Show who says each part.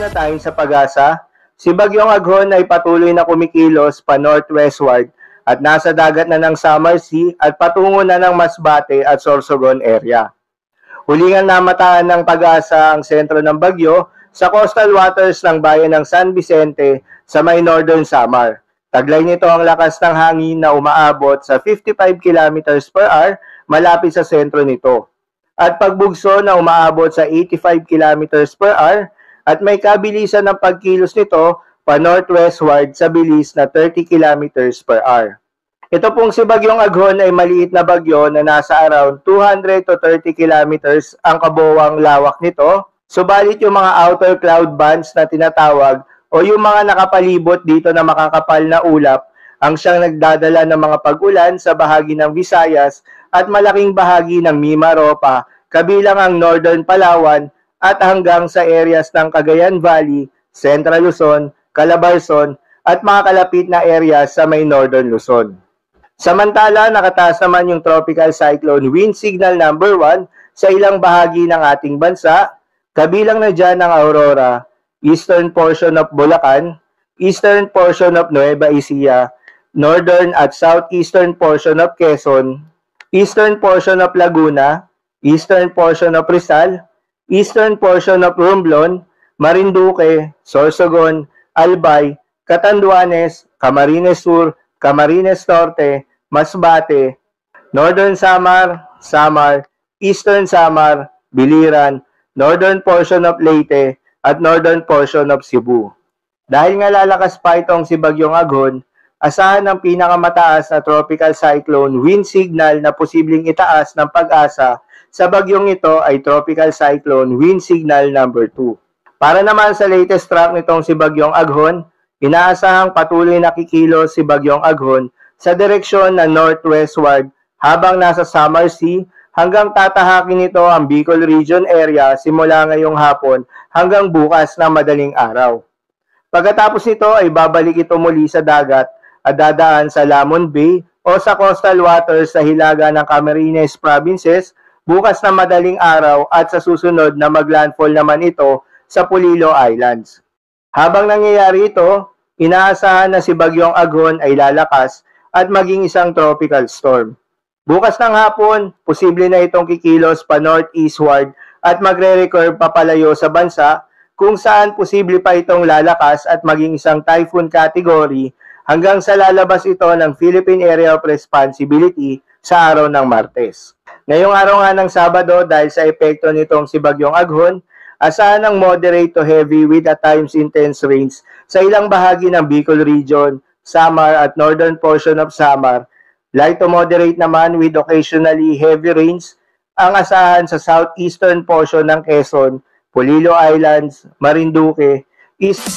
Speaker 1: na tayo sa pag-asa. Si Bagyong Aghon ay patuloy na kumikilos pa northwestward at nasa dagat na ng Samar Sea at patungo na ng Masbate at Sorsogon area. Hulingan namataan ng pag-asa ang sentro ng bagyo sa coastal waters ng bayan ng San Vicente sa may northern Samar. Taglay nito ang lakas ng hangin na umaabot sa 55 km per hour malapit sa sentro nito. At pagbugso na umaabot sa 85 km per hour at may kabilisan ng pagkilos nito pa northwestward sa bilis na 30 km per hour. Ito pong si Bagyong Aghon ay maliit na bagyo na nasa around 200 to 30 kilometers ang kabuuang lawak nito. Subalit yung mga outer cloud bands na tinatawag o yung mga nakapalibot dito na makakapal na ulap ang siyang nagdadala ng mga pag-ulan sa bahagi ng Visayas at malaking bahagi ng Mimaropa, kabilang ang Northern Palawan at hanggang sa areas ng Cagayan Valley, Central Luzon, Calabarzon at mga kalapit na areas sa may Northern Luzon. Samantala, nakataas naman yung Tropical Cyclone Wind Signal number 1 sa ilang bahagi ng ating bansa, kabilang na dyan ang Aurora, eastern portion of Bulacan, eastern portion of Nueva Ecija, northern at southeastern portion of Quezon, eastern portion of Laguna, eastern portion of Rizal, eastern portion of Romblon, Marinduque, Sorsogon, Albay, Catanduanes, Camarines Sur, Camarines Norte, Masbate, Northern Samar, Samar, Eastern Samar, Biliran, Northern portion of Leyte, at Northern portion of Cebu. Dahil nga lalakas pa itong si Bagyong Aghon, asahan ng pinakamataas na tropical cyclone wind signal na posibleng itaas ng pag-asa sa bagyong ito ay Tropical Cyclone Wind Signal number 2. Para naman sa latest track nitong si Bagyong Aghon, inaasahang patuloy na kikilos si Bagyong Aghon sa direksyon na northwestward habang nasa Samar Sea hanggang tatahakin nito ang Bicol Region area simula ngayong hapon hanggang bukas na madaling araw. Pagkatapos nito ay babalik ito muli sa dagat at dadaan sa Lamon Bay o sa coastal waters sa hilaga ng Camarines Provinces bukas na madaling araw at sa susunod na maglandfall naman ito sa Polillo Islands. Habang nangyayari ito, inaasahan na si Bagyong Aghon ay lalakas at maging isang tropical storm. Bukas ng hapon, posible na itong kikilos pa northeastward at magre-recurve papalayo sa bansa kung saan posible pa itong lalakas at maging isang typhoon category hanggang sa lalabas ito ng Philippine Area of Responsibility sa araw ng Martes. Ngayong araw nga ng Sabado, dahil sa epekto nitong si Bagyong Aghon, asahan ng moderate to heavy with at times intense rains sa ilang bahagi ng Bicol Region, Samar at northern portion of Samar. Light to moderate naman with occasionally heavy rains ang asahan sa southeastern portion ng Quezon, Polillo Islands, Marinduque, East